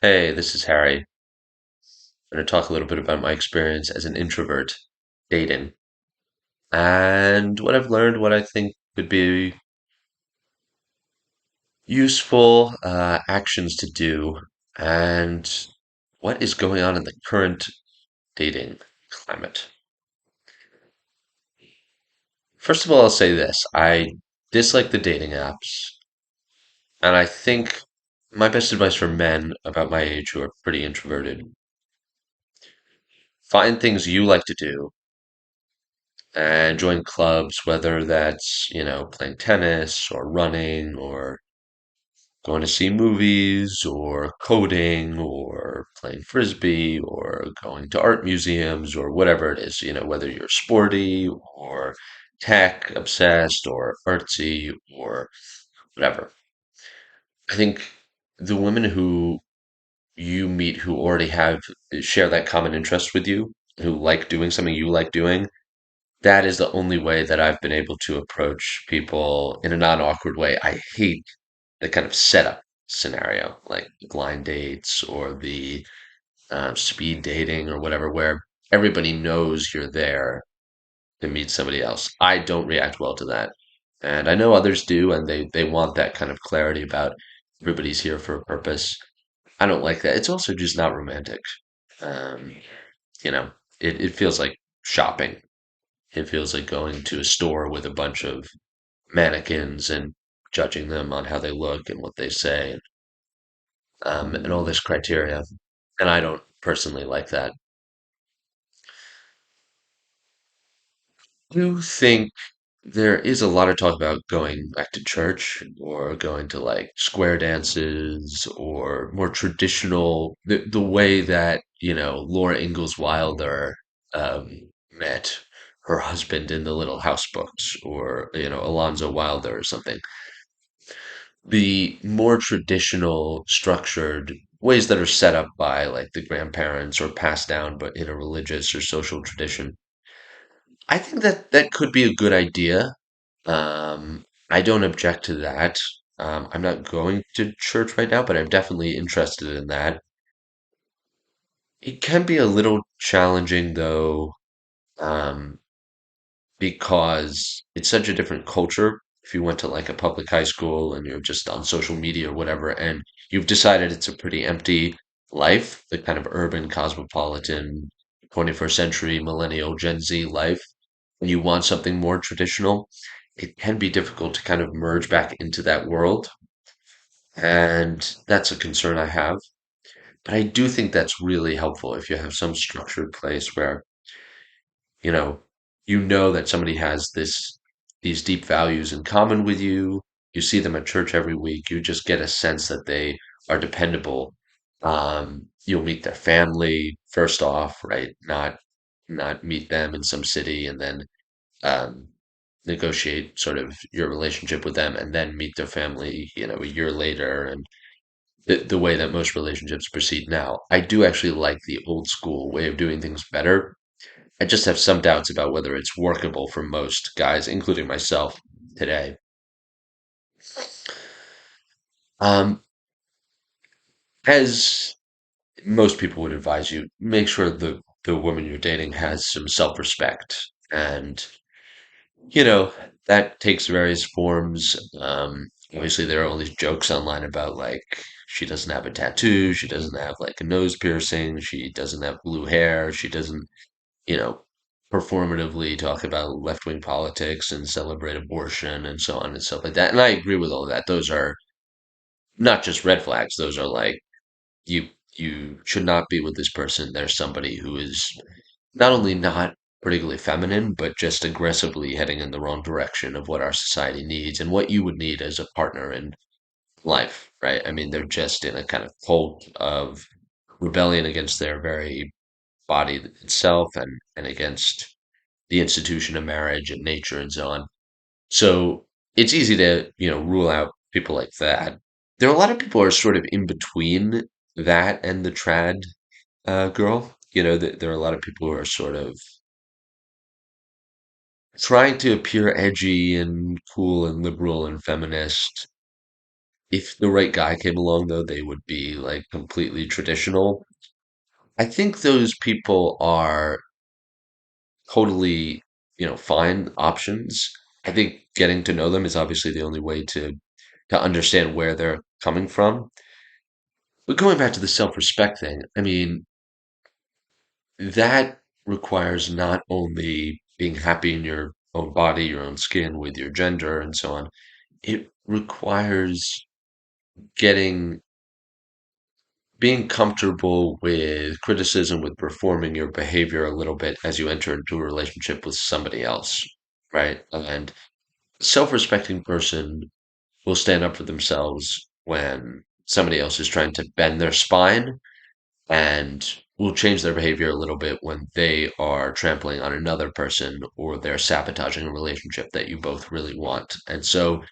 Hey, this is Harry. I'm going to talk a little bit about my experience as an introvert dating and what I've learned, what I think would be useful actions to do, and what is going on in the current dating climate. First of all, I'll say this. I dislike the dating apps, and I think my best advice for men about my age who are pretty introverted, find things you like to do and join clubs, whether that's, playing tennis or running or going to see movies or coding or playing frisbee or going to art museums or whatever it is, whether you're sporty or tech obsessed or artsy or whatever. I think the women who you meet who already share that common interest with you, who like doing something you like doing, that is the only way that I've been able to approach people in a non-awkward way. I hate the kind of setup scenario, like blind dates or the speed dating or whatever, where everybody knows you're there to meet somebody else. I don't react well to that. And I know others do, and they want that kind of clarity about everybody's here for a purpose. I don't like that. It's also just not romantic. Um, you know, it feels like shopping. It feels like going to a store with a bunch of mannequins and judging them on how they look and what they say, and all this criteria. And I don't personally like that. I do think there is a lot of talk about going back to church or going to like square dances or more traditional, the way that, Laura Ingalls Wilder met her husband in the Little House books or, Alonzo Wilder or something. The more traditional, structured ways that are set up by like the grandparents or passed down, but in a religious or social tradition. I think that that could be a good idea. I don't object to that. I'm not going to church right now, but I'm definitely interested in that. It can be a little challenging though, um, because it's such a different culture. If you went to like a public high school and you're just on social media or whatever, and you've decided it's a pretty empty life, the kind of urban, cosmopolitan, 21st century, millennial, Gen Z life, and you want something more traditional, it can be difficult to kind of merge back into that world. And that's a concern I have. But I do think that's really helpful if you have some structured place where you know, you know that somebody has these deep values in common with you. You see them at church every week. You just get a sense that they are dependable. You'll meet their family first off, right? Not meet them in some city and then um, negotiate sort of your relationship with them and then meet their family, a year later and the way that most relationships proceed now. I do actually like the old school way of doing things better. I just have some doubts about whether it's workable for most guys, including myself today. Um, as most people would advise you, make sure the woman you're dating has some self-respect. And, you know, that takes various forms. Obviously, there are all these jokes online about like she doesn't have a tattoo, she doesn't have like a nose piercing, she doesn't have blue hair, she doesn't you know, performatively talk about left-wing politics and celebrate abortion and so on and stuff like that. And I agree with all of that. Those are not just red flags. Those are like you you should not be with this person. There's somebody who is not only not particularly feminine, but just aggressively heading in the wrong direction of what our society needs and what you would need as a partner in life, right? I mean, they're just in a kind of cult of rebellion against their very body itself and against the institution of marriage and nature and so on. So it's easy to, rule out people like that. There are a lot of people who are sort of in between that and the trad girl. There are a lot of people who are sort of trying to appear edgy and cool and liberal and feminist, If the right guy came along, though, they would be like completely traditional. I think those people are totally, fine options. I think getting to know them is obviously the only way to understand where they're coming from. But going back to the self-respect thing, I mean, that requires not only being happy in your own body, your own skin, with your gender, and so on. It requires getting being comfortable with criticism, with performing your behavior a little bit as you enter into a relationship with somebody else, right? And self-respecting person will stand up for themselves when somebody else is trying to bend their spine and will change their behavior a little bit when they are trampling on another person or they're sabotaging a relationship that you both really want. And so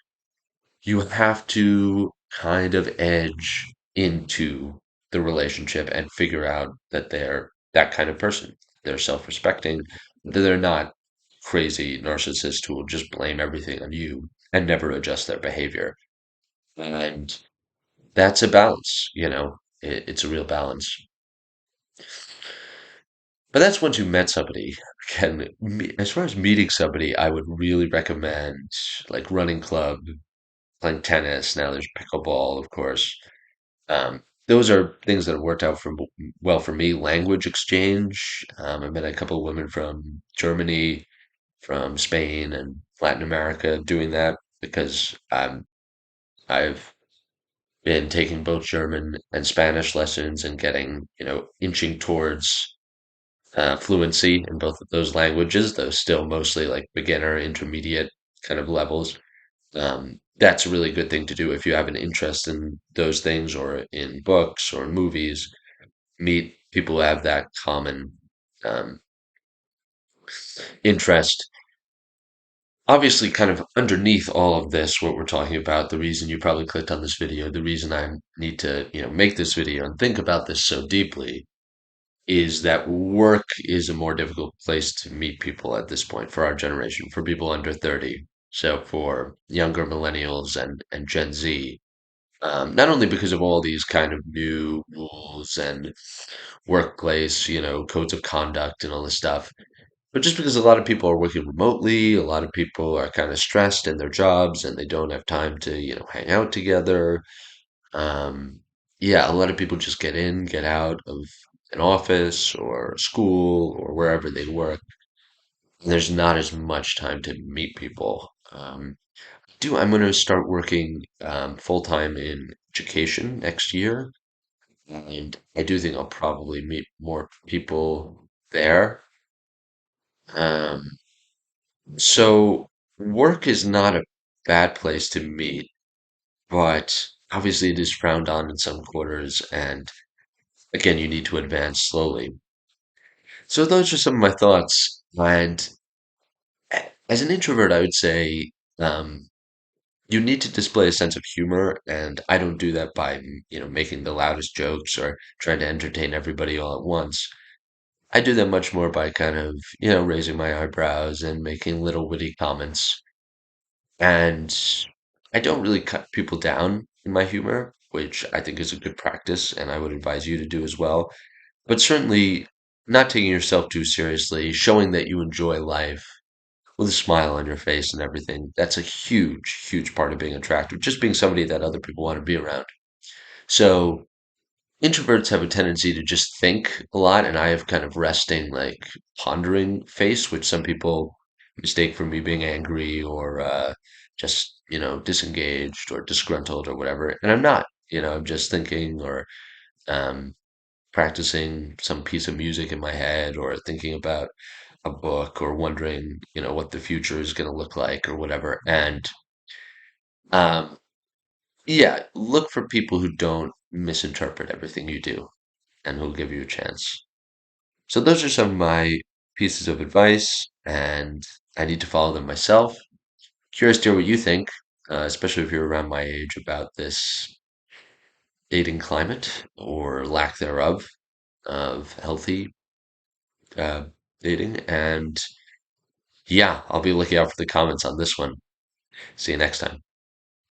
you have to kind of edge into the relationship and figure out that they're that kind of person. They're self-respecting, that they're not crazy narcissists who will just blame everything on you and never adjust their behavior. And that's a balance, it's a real balance. But that's once you met somebody. Again, as far as meeting somebody, I would really recommend like running club, playing tennis. Now there's pickleball, of course. Those are things that have worked out well for me. Language exchange. I met a couple of women from Germany, from Spain, and Latin America doing that because I've been taking both German and Spanish lessons and getting, inching towards fluency in both of those languages, though still mostly like beginner, intermediate kind of levels. That's a really good thing to do if you have an interest in those things or in books or movies. Meet people who have that common um, interest. Obviously, kind of underneath all of this, what we're talking about, the reason you probably clicked on this video, the reason I need to, make this video and think about this so deeply is that work is a more difficult place to meet people at this point for our generation, for people under 30. So for younger millennials and Gen Z, not only because of all these kind of new rules and workplace, codes of conduct and all this stuff, but just because a lot of people are working remotely, a lot of people are kind of stressed in their jobs and they don't have time to, hang out together. Yeah, a lot of people just get in, get out of an office or school or wherever they work. And there's not as much time to meet people. I'm going to start working full time in education next year, and I do think I'll probably meet more people there. Um, so work is not a bad place to meet, but obviously it is frowned on in some quarters, and again, you need to advance slowly. So those are some of my thoughts. And as an introvert, I would say you need to display a sense of humor, and I don't do that by, making the loudest jokes or trying to entertain everybody all at once. I do that much more by kind of, raising my eyebrows and making little witty comments. And I don't really cut people down in my humor, which I think is a good practice, and I would advise you to do as well. But certainly not taking yourself too seriously, showing that you enjoy life with a smile on your face and everything. That's a huge, huge part of being attractive, just being somebody that other people want to be around. So introverts have a tendency to just think a lot, and I have kind of resting, like pondering face, which some people mistake for me being angry or just, disengaged or disgruntled or whatever. And I'm not, I'm just thinking or um, practicing some piece of music in my head or thinking about a book or wondering, what the future is going to look like or whatever. And um, yeah, look for people who don't misinterpret everything you do and who'll give you a chance. So those are some of my pieces of advice, and I need to follow them myself. Curious to hear what you think, especially if you're around my age, about this dating climate or lack thereof of healthy uh, dating. And yeah, I'll be looking out for the comments on this one. See you next time.